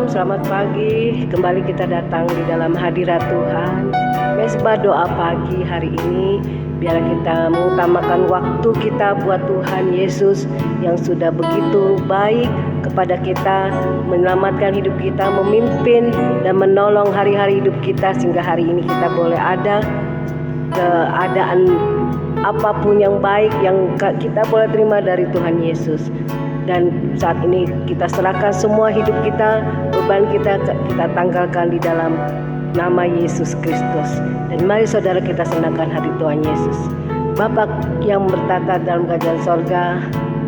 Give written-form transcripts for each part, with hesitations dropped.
Shalom, selamat pagi. Kembali kita datang di dalam hadirat Tuhan. Mesbah doa pagi hari ini, biar kita mengutamakan waktu kita buat Tuhan Yesus yang sudah begitu baik kepada kita, menyelamatkan hidup kita, memimpin dan menolong hari-hari hidup kita, sehingga hari ini kita boleh ada keadaan apapun yang baik yang kita boleh terima dari Tuhan Yesus. Dan saat ini kita serahkan semua hidup kita, beban kita tanggalkan di dalam nama Yesus Kristus. Dan mari saudara kita senangkan hati Tuhan Yesus. Bapa yang bertata dalam kerajaan sorga,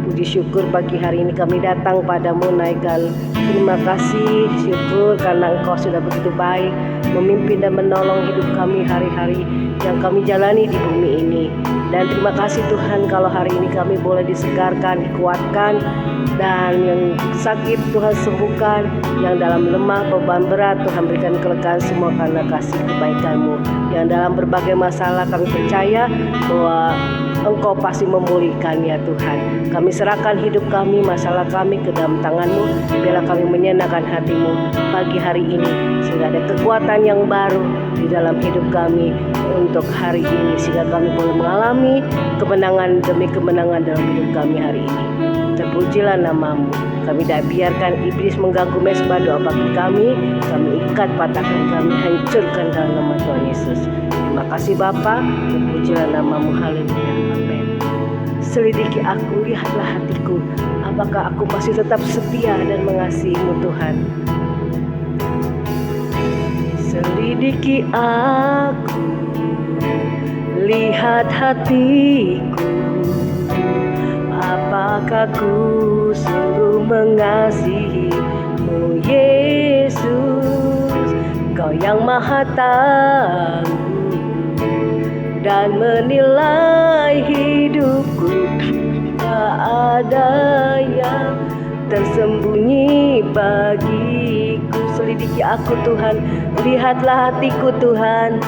puji syukur pagi hari ini kami datang padamu, naikkan terima kasih, syukur karena Engkau sudah begitu baik memimpin dan menolong hidup kami hari-hari yang kami jalani di bumi ini. Dan terima kasih Tuhan kalau hari ini kami boleh disegarkan, dikuatkan, dan yang sakit Tuhan sembuhkan, yang dalam lemah beban berat Tuhan berikan kelegaan semua karena kasih kebaikan-Mu. Yang dalam berbagai masalah kami percaya bahwa Engkau pasti memulihkan ya Tuhan. Kami serahkan hidup kami, masalah kami ke dalam tangan-Mu, biarlah kami menyenangkan hati-Mu pagi hari ini, sehingga ada kekuatan yang baru di dalam hidup kami untuk hari ini, sehingga kami boleh mengalami kemenangan demi kemenangan dalam hidup kami hari ini. Terpujilah nama-Mu. Kami tidak biarkan iblis mengganggu mesbah doa pagi kami ikat, patahkan, kami hancurkan dalam nama Tuhan Yesus. Terima kasih Bapa, terpujilah nama-Mu, haleluya, amin. Selidiki aku, lihatlah hatiku, apakah aku masih tetap setia dan mengasihi-Mu Tuhan. Selidiki aku, lihat hatiku, apakah ku sungguh mengasihi-Mu Yesus. Kau yang maha tahu dan menilai hidupku, tak ada yang tersembunyi bagiku. Selidiki aku Tuhan, lihatlah hatiku Tuhan,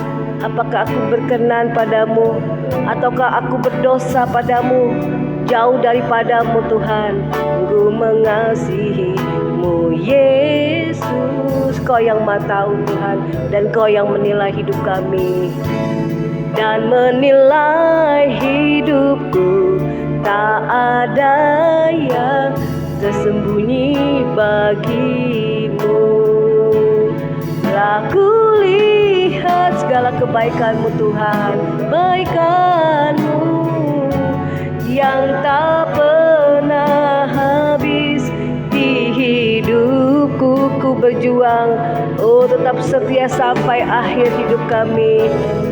apakah aku berkenan padamu, ataukah aku berdosa padamu, jauh daripadamu Tuhan. Ku mengasihi-Mu Yesus. Kau yang maha tahu Tuhan, dan Kau yang menilai hidup kami dan menilai hidupku, tak ada yang tersembunyi bagimu. Telah kulihat segala kebaikan-Mu Tuhan, kebaikan-Mu yang tak pernah habis di hidupku. Ku berjuang, oh tetap setia sampai akhir hidup kami.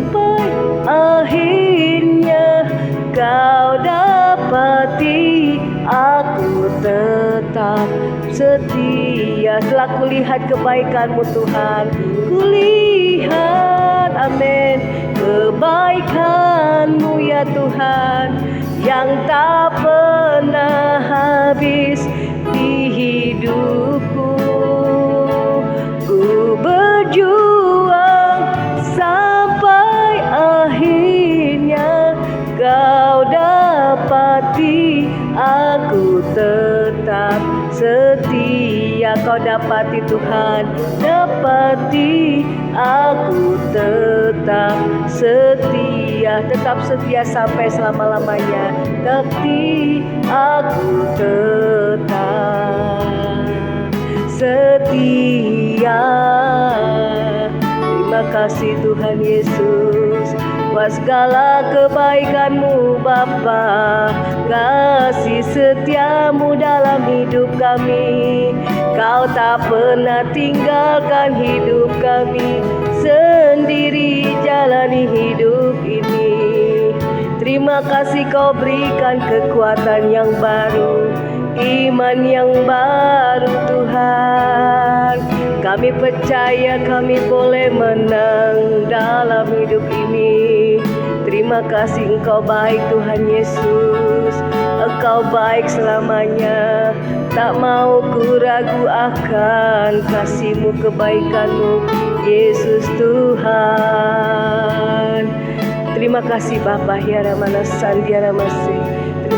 Sampai akhirnya Kau dapati aku tetap setia. Telah kulihat kebaikan-Mu Tuhan, kulihat, amin, kebaikan-Mu ya Tuhan, yang tak pernah habis di hidupku. Ku berjuang sampai akhirnya Kau dapati aku tetap setia. Kau dapati Tuhan, dapati aku tetap setia. Tetap setia sampai selama-lamanya, tapi aku tetap setia. Terima kasih Tuhan Yesus buat segala kebaikan-Mu Bapa, kasih setia-Mu dalam hidup kami. Kau tak pernah tinggalkan hidup kami, sendiri jalani hidup ini. Terima kasih Kau berikan kekuatan yang baru, iman yang baru Tuhan. Kami percaya kami boleh menang dalam hidup ini. Terima kasih Engkau baik Tuhan Yesus, Engkau baik selamanya. Tak mau ku ragu akan kasih-Mu, kebaikan-Mu Yesus Tuhan. Terima kasih Bapa, Hiara Mana Sandiara Masih.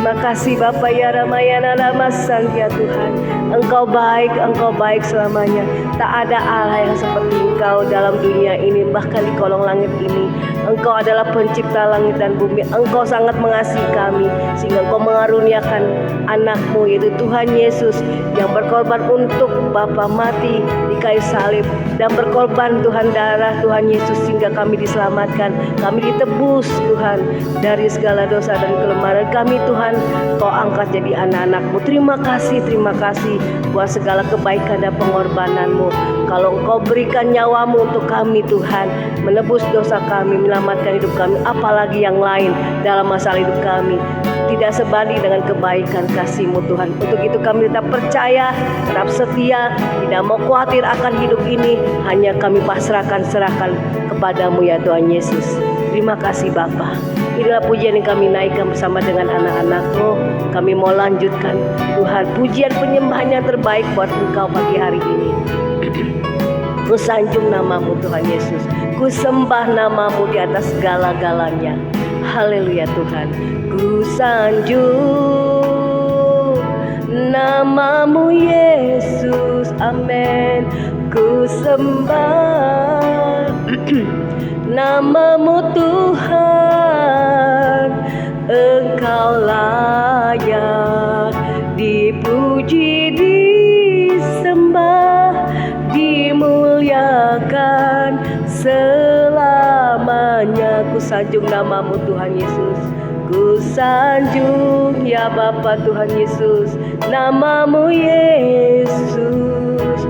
Terima kasih Bapa ya Ramayana Ramasan ya Tuhan. Engkau baik selamanya. Tak ada Allah yang seperti Engkau dalam dunia ini, bahkan di kolong langit ini. Engkau adalah pencipta langit dan bumi. Engkau sangat mengasihi kami, sehingga Engkau mengaruniakan anak-Mu, yaitu Tuhan Yesus, yang berkorban untuk Bapa, mati di kayu salib, dan berkorban Tuhan darah Tuhan Yesus, sehingga kami diselamatkan. Kami ditebus Tuhan dari segala dosa dan kelemahan kami. Tuhan, Kau angkat jadi anak-anak-Mu. Terima kasih buat segala kebaikan dan pengorbanan-Mu. Kalau Engkau berikan nyawa-Mu untuk kami Tuhan, menebus dosa kami, menyelamatkan hidup kami, apalagi yang lain dalam masalah hidup kami tidak sebanding dengan kebaikan kasih-Mu Tuhan. Untuk itu kami tetap percaya, tetap setia, tidak mau khawatir akan hidup ini, hanya kami serahkan kepadamu ya Tuhan Yesus. Terima kasih Bapa. Inilah pujian yang kami naikkan bersama dengan anak-anak-Mu. Kami mau lanjutkan Tuhan pujian penyembahan yang terbaik buat Engkau pagi hari ini. Ku sanjung nama-Mu Tuhan Yesus, ku sembah nama-Mu di atas segala-galanya. Haleluya Tuhan. Ku sanjung nama-Mu Yesus, amin. Ku sembah nama-Mu Tuhan. Engkau layak dipuji, disembah, dimuliakan selamanya. Ku sanjung nama-Mu Tuhan Yesus, ku sanjung ya Bapa Tuhan Yesus, nama-Mu Yesus.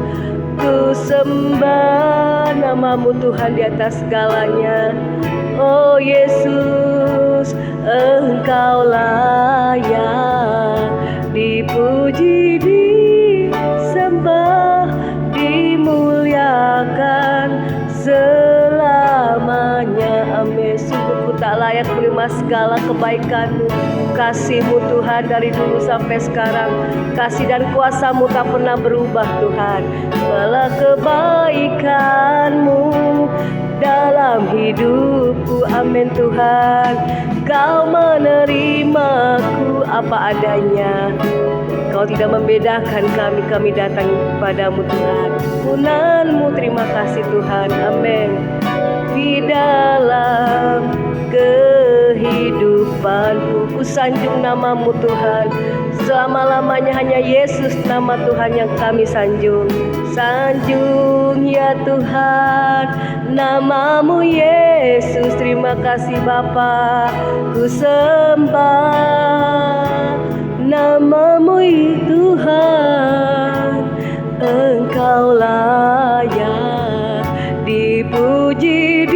Ku sembah nama-Mu Tuhan di atas segalanya. Oh Yesus, Engkau layak dipuji, disembah, dimuliakan selamanya. Amin. Sungguh ku tak layak menerima segala kebaikan-Mu, kasih-Mu Tuhan dari dulu sampai sekarang. Kasih dan kuasa-Mu tak pernah berubah Tuhan. Segala kebaikan-Mu dalam hidupku, amin Tuhan. Kau menerimaku apa adanya. Kau tidak membedakan kami datang kepadamu Tuhan. Ampunanmu terima kasih Tuhan, amin. Di dalam kehidupanku, ku sanjung nama-Mu Tuhan. Selama-lamanya hanya Yesus nama Tuhan yang kami sanjung. Sanjung ya Tuhan, nama-Mu Yesus. Terima kasih Bapa, ku sembah nama-Mu Tuhan. Engkau layak dipuji,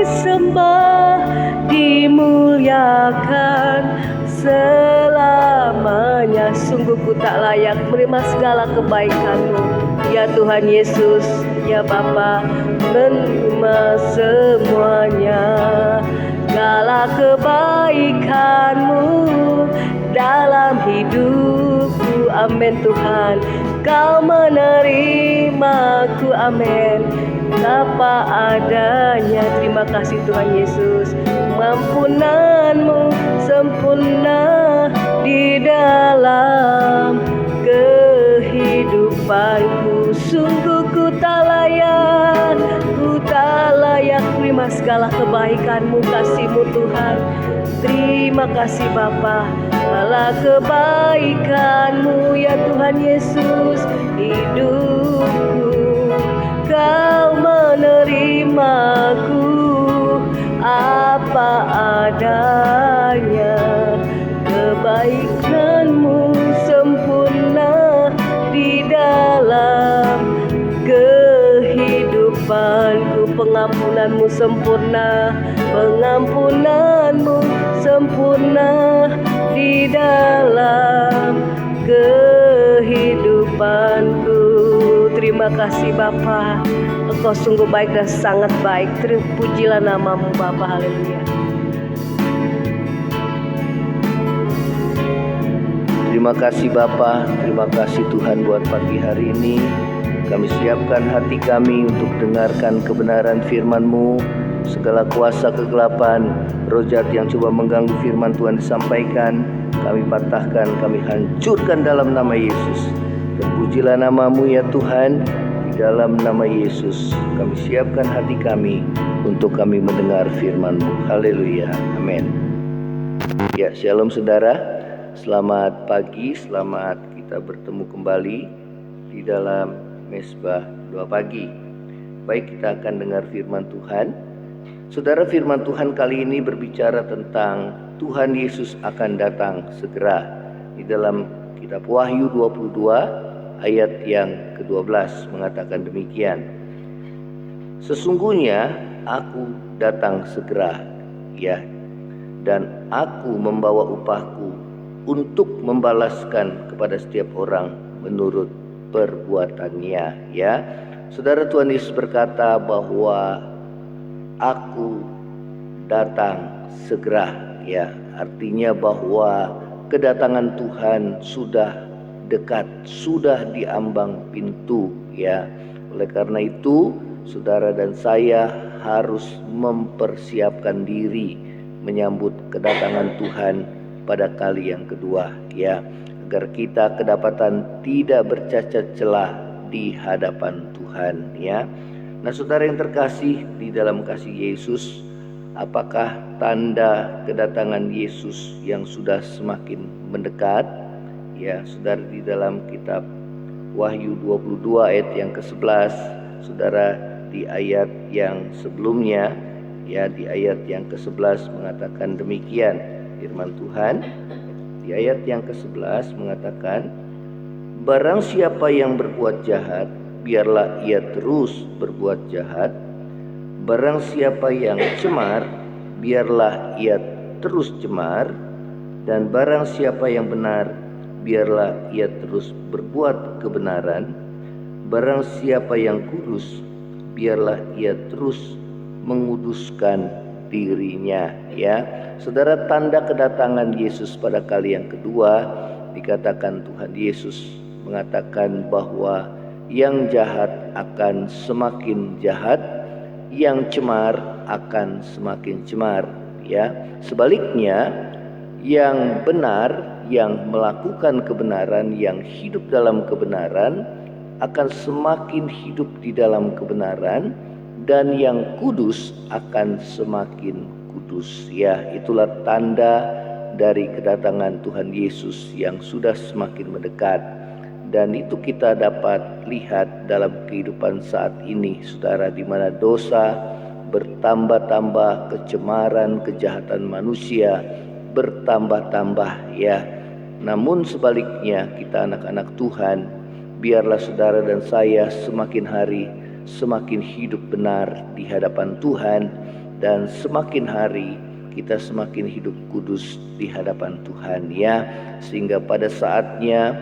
disembah, dimuliakan selamanya. Sungguh ku tak layak menerima segala kebaikan-Mu ya Tuhan Yesus, ya Bapa. Menerima semuanya, segala kebaikan-Mu dalam hidupku, amin Tuhan. Kau menerimaku, amin, apa adanya. Terima kasih Tuhan Yesus. Ampunan-Mu sempurna di dalam kehidupanku. Sungguh ku tak layak terima segala kebaikan-Mu, kasih-Mu Tuhan. Terima kasih Bapa, segala kebaikan-Mu ya Tuhan Yesus. Hidupku Kau menerimaku apa adanya. Kebaikan-Mu sempurna di dalam kehidupanku. Pengampunan-Mu sempurna, pengampunan-Mu sempurna di dalam kehidupanku. Terima kasih Bapa, Engkau sungguh baik dan sangat baik. Terpujilah nama-Mu Bapa, haleluya. Terima kasih Bapa, terima kasih Tuhan buat pagi hari ini. Kami siapkan hati kami untuk dengarkan kebenaran firman-Mu. segala kuasa kegelapan, roh jahat yang coba mengganggu firman Tuhan disampaikan, kami patahkan, kami hancurkan dalam nama Yesus. Terpujilah nama-Mu ya Tuhan. Di dalam nama Yesus kami siapkan hati kami untuk kami mendengar firman-Mu. Haleluya, amin. Ya, shalom saudara. Selamat pagi, selamat kita bertemu kembali di dalam Mesbah Doa Pagi. Baik, kita akan dengar firman Tuhan. Saudara, firman Tuhan kali ini berbicara tentang Tuhan Yesus akan datang segera. Di dalam kitab Wahyu 22 ayat yang ke-12 mengatakan demikian. Sesungguhnya aku datang segera, ya, dan aku membawa upahku untuk membalaskan kepada setiap orang menurut perbuatannya, ya. Saudara, Tuhan Yesus berkata bahwa aku datang segera, ya. Artinya bahwa kedatangan Tuhan sudah dekat, sudah di ambang pintu, ya. Oleh karena itu, saudara dan saya harus mempersiapkan diri menyambut kedatangan Tuhan pada kali yang kedua, ya, agar kita kedapatan tidak bercacat celah di hadapan Tuhan, ya. Nah, saudara yang terkasih di dalam kasih Yesus, apakah tanda kedatangan Yesus yang sudah semakin mendekat? Ya, saudara, di dalam kitab Wahyu 22 ayat yang ke-11, saudara, di ayat yang sebelumnya, ya, di ayat yang ke-11 mengatakan demikian firman Tuhan. Di ayat yang ke-11 mengatakan, barang siapa yang berbuat jahat, biarlah ia terus berbuat jahat. Barang siapa yang cemar, biarlah ia terus cemar. Dan barang siapa yang benar, biarlah ia terus berbuat kebenaran. Barang siapa yang kudus, biarlah ia terus menguduskan dirinya, ya. Saudara, tanda kedatangan Yesus pada kali yang kedua dikatakan Tuhan Yesus mengatakan bahwa yang jahat akan semakin jahat, yang cemar akan semakin cemar, ya. Sebaliknya, yang benar, yang melakukan kebenaran, yang hidup dalam kebenaran akan semakin hidup di dalam kebenaran, dan yang kudus akan semakin kudus, ya. Itulah tanda dari kedatangan Tuhan Yesus yang sudah semakin mendekat. Dan itu kita dapat lihat dalam kehidupan saat ini, saudara, di mana dosa bertambah-tambah, kecemaran, kejahatan manusia bertambah-tambah, ya. Namun sebaliknya, kita anak-anak Tuhan, biarlah saudara dan saya semakin hari semakin hidup benar di hadapan Tuhan, dan semakin hari kita semakin hidup kudus di hadapan Tuhan, ya. Sehingga pada saatnya,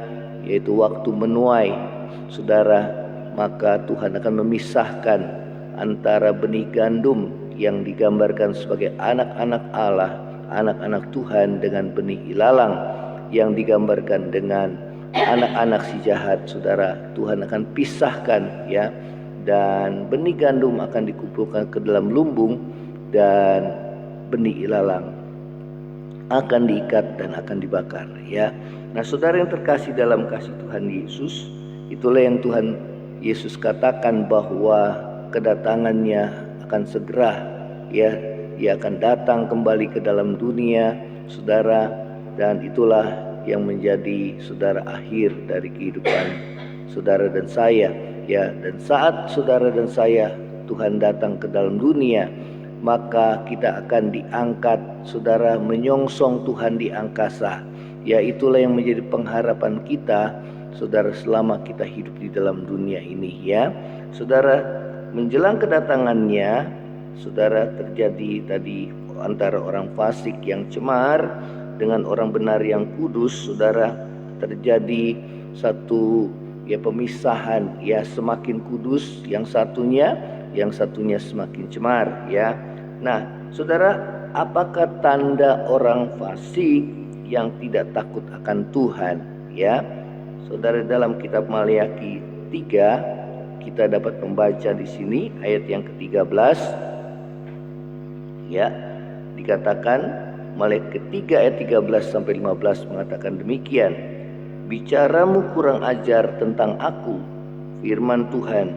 yaitu waktu menuai, saudara, maka Tuhan akan memisahkan antara benih gandum yang digambarkan sebagai anak-anak Allah, anak-anak Tuhan, dengan benih ilalang yang digambarkan dengan anak-anak si jahat, saudara. Tuhan akan pisahkan, ya, dan benih gandum akan dikumpulkan ke dalam lumbung, dan benih ilalang akan diikat dan akan dibakar, ya. Nah, saudara yang terkasih dalam kasih Tuhan Yesus, itulah yang Tuhan Yesus katakan bahwa kedatangannya akan segera, ya. Ia akan datang kembali ke dalam dunia, saudara, dan itulah yang menjadi, saudara, akhir dari kehidupan saudara dan saya, ya. Dan saat saudara dan saya Tuhan datang ke dalam dunia, maka kita akan diangkat, saudara, menyongsong Tuhan di angkasa, ya. Itulah yang menjadi pengharapan kita, saudara, selama kita hidup di dalam dunia ini, ya. Saudara, menjelang kedatangannya, saudara, terjadi tadi antara orang fasik yang cemar dengan orang benar yang kudus, saudara. Terjadi satu, ya, pemisahan, ya, semakin kudus yang satunya semakin cemar, ya. Nah, saudara, apakah tanda orang fasik yang tidak takut akan Tuhan, ya? Saudara, dalam kitab Maliaki 3 kita dapat membaca di sini ayat yang ke-13. Ya, dikatakan Maliaki ketiga ayat 13 sampai 15 mengatakan demikian. Bicaramu kurang ajar tentang aku, firman Tuhan,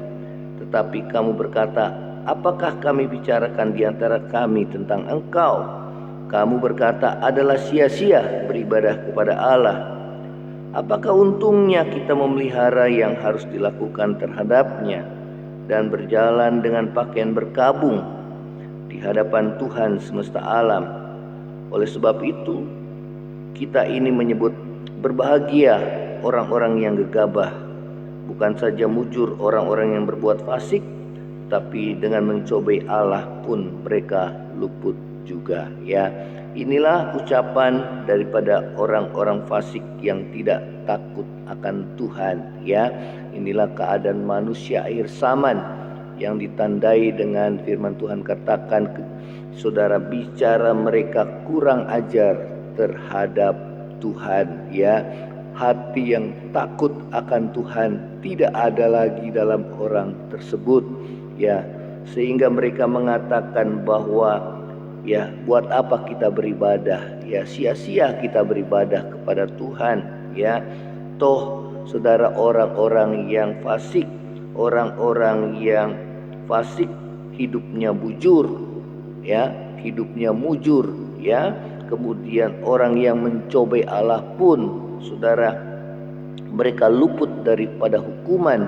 tetapi kamu berkata, apakah kami bicarakan di antara kami tentang engkau? Kamu berkata adalah sia-sia beribadah kepada Allah. Apakah untungnya kita memelihara yang harus dilakukan terhadapnya dan berjalan dengan pakaian berkabung di hadapan Tuhan semesta alam? Oleh sebab itu, kita ini menyebut berbahagia orang-orang yang gegabah, bukan saja mujur orang-orang yang berbuat fasik, tapi dengan mencobai Allah pun mereka luput juga. Ya, inilah ucapan daripada orang-orang fasik yang tidak takut akan Tuhan. Ya, inilah keadaan manusia akhir zaman yang ditandai dengan firman Tuhan katakan, saudara, bicara mereka kurang ajar terhadap Tuhan. Ya, hati yang takut akan Tuhan tidak ada lagi dalam orang tersebut. Ya, sehingga mereka mengatakan bahwa ya, buat apa kita beribadah? Ya, sia-sia kita beribadah kepada Tuhan. Ya, toh saudara, orang-orang yang fasik, orang-orang yang fasik hidupnya bujur, ya, hidupnya mujur, ya. Kemudian orang yang mencobai Allah pun, saudara, mereka luput daripada hukuman.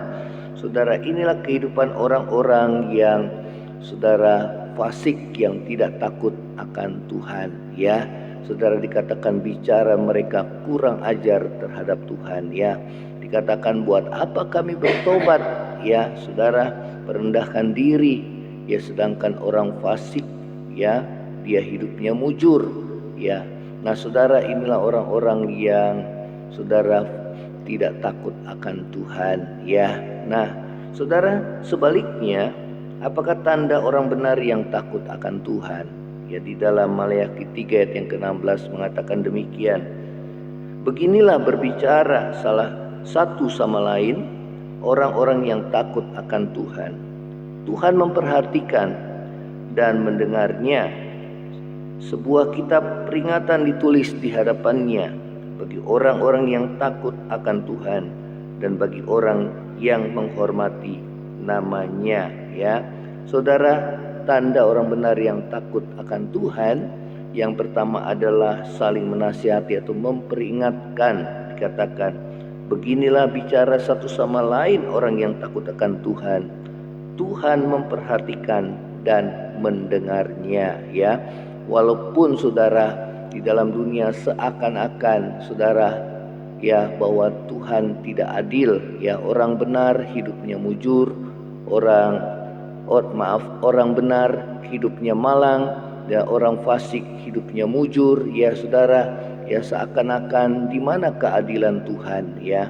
Saudara, inilah kehidupan orang-orang yang, saudara, fasik yang tidak takut akan Tuhan. Ya, saudara, dikatakan bicara mereka kurang ajar terhadap Tuhan. Ya, dikatakan buat apa kami bertobat? Ya, saudara, merendahkan diri. Ya, sedangkan orang fasik, ya, dia hidupnya mujur. Ya, nah saudara, inilah orang-orang yang, saudara, tidak takut akan Tuhan. Ya, nah saudara, sebaliknya, apakah tanda orang benar yang takut akan Tuhan? Ya, di dalam Maliaki 3 ayat yang ke-16 mengatakan demikian. Beginilah berbicara salah satu sama lain orang-orang yang takut akan Tuhan. Tuhan memperhatikan dan mendengarnya. Sebuah kitab peringatan ditulis di hadapannya bagi orang-orang yang takut akan Tuhan dan bagi orang yang menghormati namanya. Ya, saudara, tanda orang benar yang takut akan Tuhan yang pertama adalah saling menasihati atau memperingatkan. Dikatakan, beginilah bicara satu sama lain orang yang takut akan Tuhan. Tuhan memperhatikan dan mendengarnya. Ya, walaupun saudara di dalam dunia seakan-akan, saudara, ya, bahwa Tuhan tidak adil. Ya, orang benar hidupnya mujur, orang benar hidupnya malang, ya, orang fasik hidupnya mujur. Ya, saudara, ya, seakan-akan di mana keadilan Tuhan? Ya,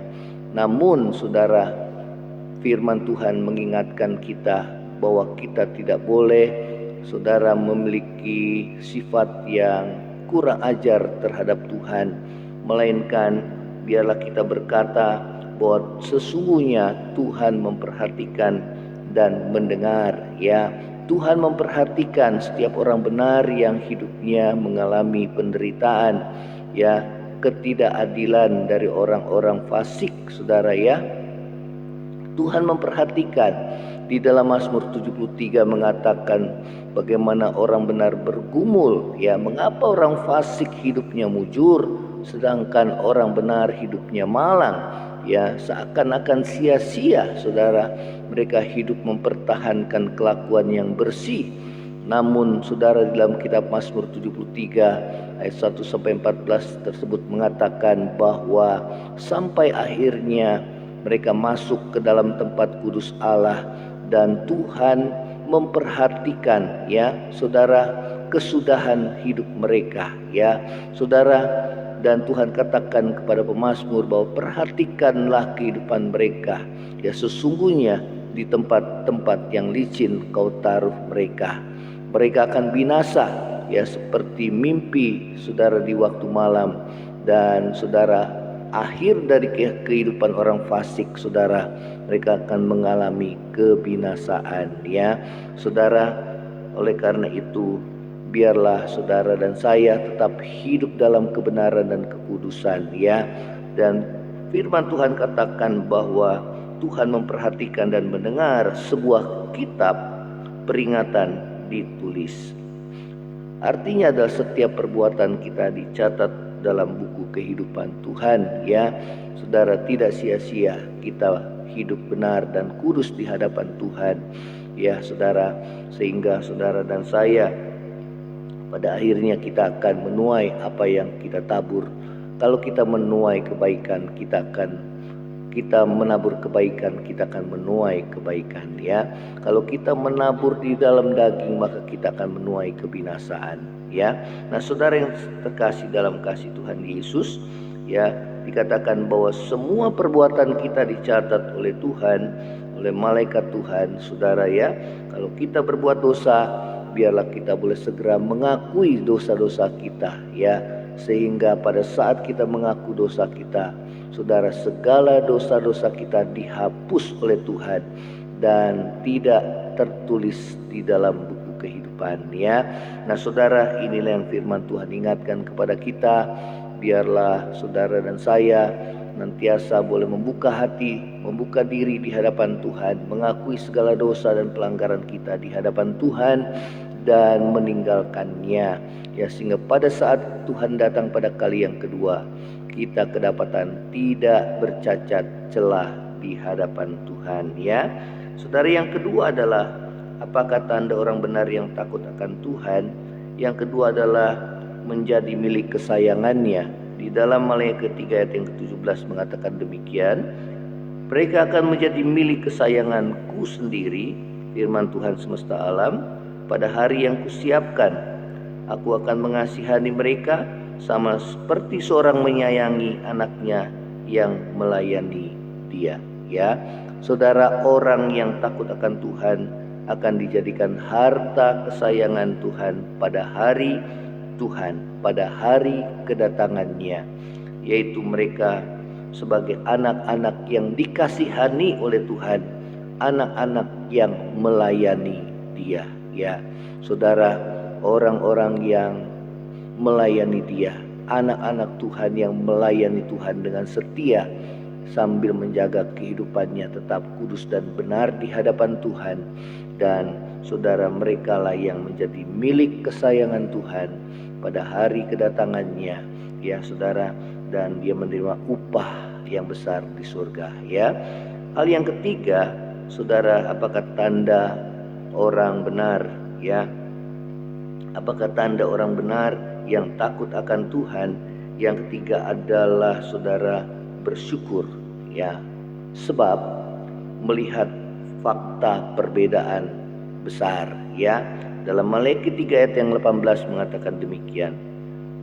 namun saudara, firman Tuhan mengingatkan kita bahwa kita tidak boleh, saudara, memiliki sifat yang kurang ajar terhadap Tuhan, melainkan biarlah kita berkata bahwa sesungguhnya Tuhan memperhatikan dan mendengar. Ya, Tuhan memperhatikan setiap orang benar yang hidupnya mengalami penderitaan, ya, ketidakadilan dari orang-orang fasik, saudara. Ya, Tuhan memperhatikan. Di dalam Mazmur 73 mengatakan bagaimana orang benar bergumul. Ya, mengapa orang fasik hidupnya mujur sedangkan orang benar hidupnya malang? Ya, seakan-akan sia-sia, saudara, mereka hidup mempertahankan kelakuan yang bersih. Namun saudara, di dalam kitab Mazmur 73 ayat 1 sampai 14 tersebut mengatakan bahwa sampai akhirnya mereka masuk ke dalam tempat kudus Allah dan Tuhan memperhatikan, ya, saudara, kesudahan hidup mereka. Ya, saudara, dan Tuhan katakan kepada pemazmur bahwa perhatikanlah kehidupan mereka. Ya, sesungguhnya di tempat-tempat yang licin kau taruh mereka. Mereka akan binasa, ya, seperti mimpi, saudara, di waktu malam. Dan saudara, akhir dari kehidupan orang fasik, saudara, mereka akan mengalami kebinasaan. Ya, saudara, oleh karena itu biarlah saudara dan saya tetap hidup dalam kebenaran dan kekudusan, ya. Dan firman Tuhan katakan bahwa Tuhan memperhatikan dan mendengar sebuah kitab peringatan ditulis. Artinya adalah setiap perbuatan kita dicatat dalam buku kehidupan Tuhan, ya. Saudara, tidak sia-sia kita hidup benar dan kudus di hadapan Tuhan, ya saudara, sehingga saudara dan saya pada akhirnya kita akan menuai apa yang kita tabur. Kalau kita menuai kebaikan, kita menabur kebaikan, kita akan menuai kebaikan, ya. Kalau kita menabur di dalam daging, maka kita akan menuai kebinasaan, ya. Nah, saudara yang terkasih dalam kasih Tuhan Yesus, ya, dikatakan bahwa semua perbuatan kita dicatat oleh Tuhan, oleh malaikat Tuhan, saudara, ya. Kalau kita berbuat dosa, biarlah kita boleh segera mengakui dosa-dosa kita, ya. Sehingga pada saat kita mengaku dosa kita, saudara, segala dosa-dosa kita dihapus oleh Tuhan dan tidak tertulis di dalam buku kehidupan, ya. Nah, saudara, inilah yang firman Tuhan ingatkan kepada kita. Biarlah saudara dan saya nantiasa boleh membuka hati, membuka diri di hadapan Tuhan, mengakui segala dosa dan pelanggaran kita di hadapan Tuhan dan meninggalkannya, ya, sehingga pada saat Tuhan datang pada kali yang kedua, kita kedapatan tidak bercacat celah di hadapan Tuhan, ya. Saudara, yang kedua adalah apakah tanda orang benar yang takut akan Tuhan? Yang kedua adalah menjadi milik kesayangannya. Di dalam Maleakhi 3 ayat yang ke-17 mengatakan demikian, mereka akan menjadi milik kesayanganku sendiri, firman Tuhan semesta alam, pada hari yang kusiapkan. Aku akan mengasihani mereka sama seperti seorang menyayangi anaknya yang melayani dia, ya. Saudara, orang yang takut akan Tuhan akan dijadikan harta kesayangan Tuhan pada hari Tuhan, pada hari kedatangannya, yaitu mereka sebagai anak-anak yang dikasihani oleh Tuhan, anak-anak yang melayani dia, ya. Saudara, orang-orang yang melayani dia, anak-anak Tuhan yang melayani Tuhan dengan setia sambil menjaga kehidupannya tetap kudus dan benar di hadapan Tuhan. Dan saudara, mereka lah yang menjadi milik kesayangan Tuhan pada hari kedatangannya, ya saudara, dan dia menerima upah yang besar di surga, ya. Hal yang ketiga, saudara, apakah tanda orang benar, ya? Apakah tanda orang benar yang takut akan Tuhan? Yang ketiga adalah saudara bersyukur, ya. Sebab melihat fakta perbedaan besar, ya. Dalam Maleakhi 3 ayat yang 18 mengatakan demikian.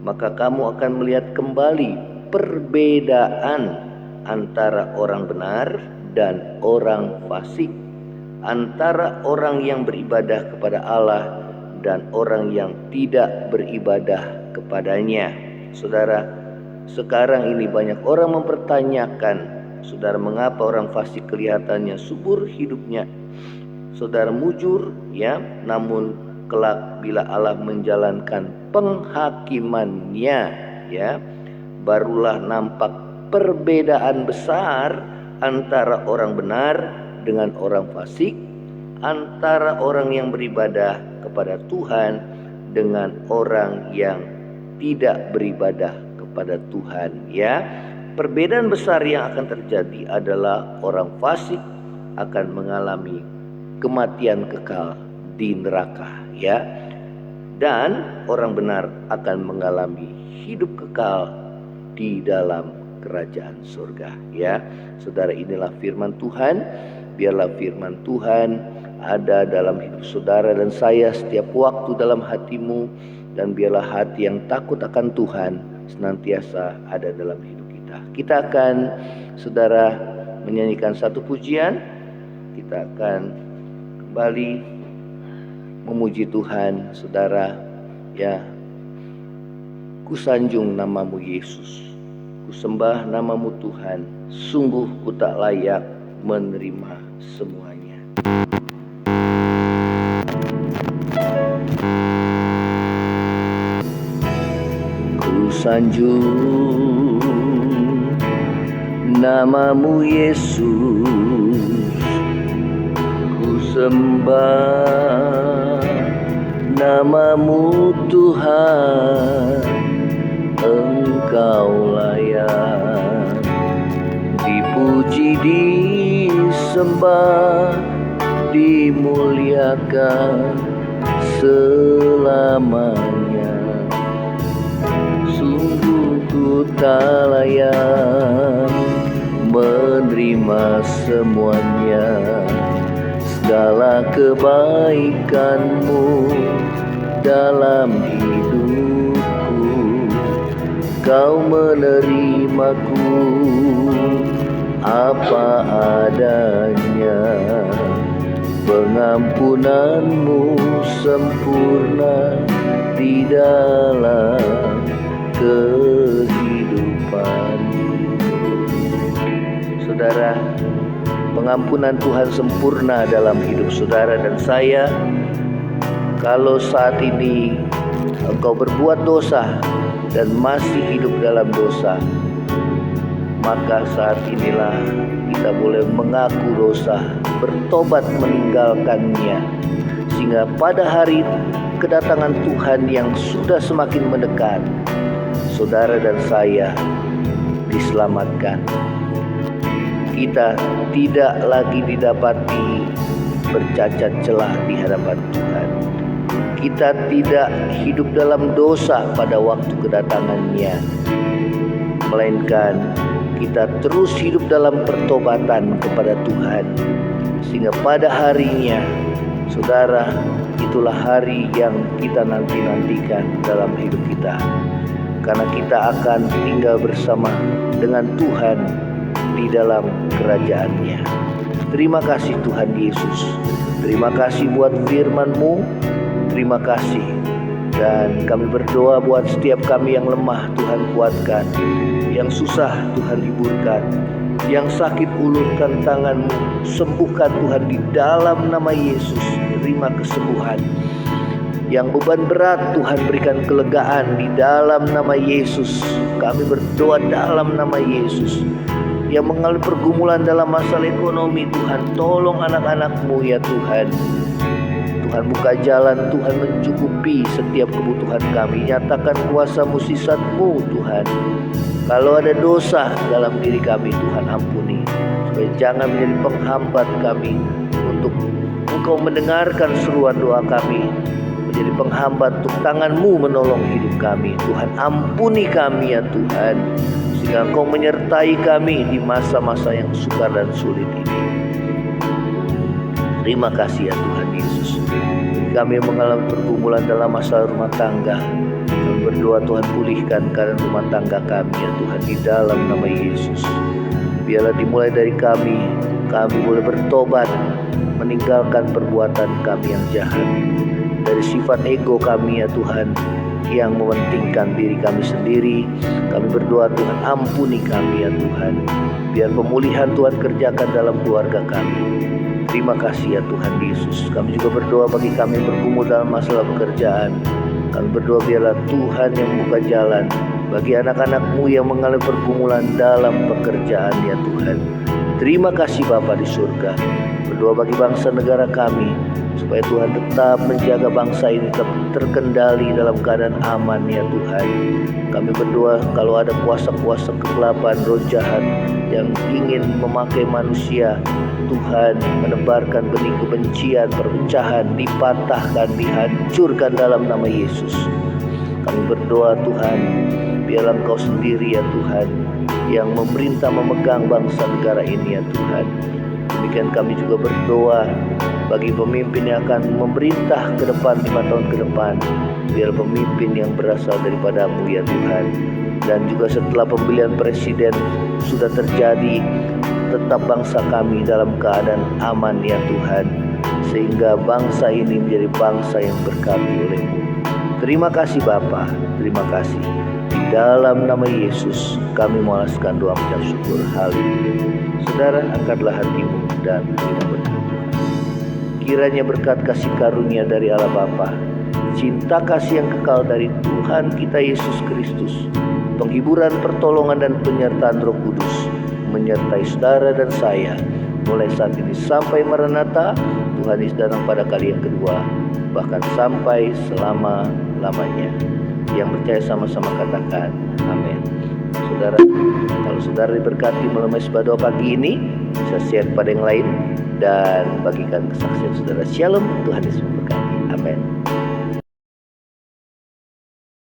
Maka kamu akan melihat kembali perbedaan antara orang benar dan orang fasik, antara orang yang beribadah kepada Allah dan orang yang tidak beribadah kepadanya. Saudara, sekarang ini banyak orang mempertanyakan, saudara, mengapa orang fasik kelihatannya subur hidupnya, saudara, mujur, ya, namun kelak bila Allah menjalankan penghakimannya, ya, barulah nampak perbedaan besar antara orang benar dengan orang fasik, antara orang yang beribadah kepada Tuhan dengan orang yang tidak beribadah kepada Tuhan, ya. Perbedaan besar yang akan terjadi adalah orang fasik akan mengalami kematian kekal di neraka, ya, dan orang benar akan mengalami hidup kekal di dalam kerajaan surga, ya. Saudara, inilah firman Tuhan. Biarlah firman Tuhan ada dalam hidup saudara dan saya setiap waktu dalam hatimu, dan biarlah hati yang takut akan Tuhan senantiasa ada dalam hidup kita. Kita akan, saudara, menyanyikan satu pujian. Kita akan kembali memuji Tuhan, saudara, ya. Kusanjung namamu Yesus, kusembah namamu Tuhan, sungguh ku tak layak menerima semuanya. sanjung namamu Yesus, ku sembah namamu Tuhan, Engkau layak dipuji, disembah, dimuliakan selamanya. Sungguh ku tak layak menerima semuanya, segala kebaikan-Mu dalam hidupku. Kau menerimaku apa adanya, pengampunan-Mu sempurna di dalam kehidupan. Saudara, pengampunan Tuhan sempurna dalam hidup saudara dan saya. Kalau saat ini engkau berbuat dosa dan masih hidup dalam dosa, maka saat inilah kita boleh mengaku dosa, bertobat meninggalkannya, sehingga pada hari kedatangan Tuhan yang sudah semakin mendekat, saudara dan saya diselamatkan. Kita tidak lagi didapati bercacat celah di hadapan Tuhan. Kita tidak hidup dalam dosa pada waktu kedatangannya, melainkan kita terus hidup dalam pertobatan kepada Tuhan, sehingga pada harinya, saudara, itulah hari yang kita nantikan dalam hidup kita, karena kita akan tinggal bersama dengan Tuhan di dalam kerajaan-Nya. Terima kasih Tuhan Yesus, terima kasih buat firman-Mu, terima kasih. Dan kami berdoa buat setiap kami yang lemah, Tuhan kuatkan, yang susah Tuhan hiburkan, yang sakit ulurkan tangan-Mu, sembuhkan Tuhan di dalam nama Yesus. Terima kesembuhan. Yang beban berat Tuhan berikan kelegaan di dalam nama Yesus. Kami berdoa dalam nama Yesus. Yang mengalami pergumulan dalam masalah ekonomi, Tuhan tolong anak-anak-Mu ya Tuhan. Tuhan buka jalan, Tuhan mencukupi setiap kebutuhan kami. Nyatakan kuasa mukjizat-Mu Tuhan. Kalau ada dosa dalam diri kami, Tuhan ampuni, supaya jangan menjadi penghambat kami untuk Engkau mendengarkan seruan doa kami, menjadi penghambat untuk tangan-Mu menolong hidup kami. Tuhan ampuni kami ya Tuhan, sehingga Engkau menyertai kami di masa-masa yang sukar dan sulit ini. Terima kasih ya Tuhan Yesus. Kami mengalami pergumulan dalam masalah rumah tangga, kami berdoa Tuhan pulihkan keadaan rumah tangga kami ya Tuhan di dalam nama Yesus. Biarlah dimulai dari kami boleh bertobat, meninggalkan perbuatan kami yang jahat, dari sifat ego kami ya Tuhan, yang mementingkan diri kami sendiri. Kami berdoa Tuhan ampuni kami ya Tuhan. Biar pemulihan Tuhan kerjakan dalam keluarga kami. Terima kasih ya Tuhan Yesus. Kami juga berdoa bagi kami yang bergumul dalam masalah pekerjaan. Kami berdoa biarlah Tuhan yang membuka jalan bagi anak-anak-Mu yang mengalami pergumulan dalam pekerjaan ya Tuhan. Terima kasih Bapa di surga. Berdoa bagi bangsa negara kami, supaya Tuhan tetap menjaga bangsa ini tetap terkendali dalam keadaan aman ya Tuhan. Kami berdoa kalau ada kuasa-kuasa kegelapan, roh jahat yang ingin memakai manusia, Tuhan menebarkan benih kebencian, perpecahan, dipatahkan, dihancurkan dalam nama Yesus. Kami berdoa Tuhan, biarlah Engkau sendiri ya Tuhan yang memerintah memegang bangsa negara ini ya Tuhan. Demikian kami juga berdoa bagi pemimpin yang akan memerintah ke depan 5 tahun ke depan. Biar pemimpin yang berasal daripada-Mu ya Tuhan. Dan juga setelah pemilihan presiden sudah terjadi, tetap bangsa kami dalam keadaan aman ya Tuhan, sehingga bangsa ini menjadi bangsa yang berkati oleh-Mu. Terima kasih Bapa, terima kasih. Di dalam nama Yesus kami mengalaskan doa mengucap syukur. Haleluya. Saudara, angkatlah hatimu dan kita berdoa. Kiranya berkat kasih karunia dari Allah Bapa, cinta kasih yang kekal dari Tuhan kita Yesus Kristus, penghiburan, pertolongan, dan penyertaan Roh Kudus menyertai saudara dan saya mulai saat ini sampai Maranatha. Tuhan Yesus datang pada kali yang kedua, bahkan sampai selama-lamanya. Yang percaya sama-sama katakan amin. Saudara, kalau saudara diberkati melalui Mezbah Doa pagi ini, bisa share kepada yang lain dan bagikan kesaksian saudara. Shalom, Tuhan Yesus memberkati. Amin.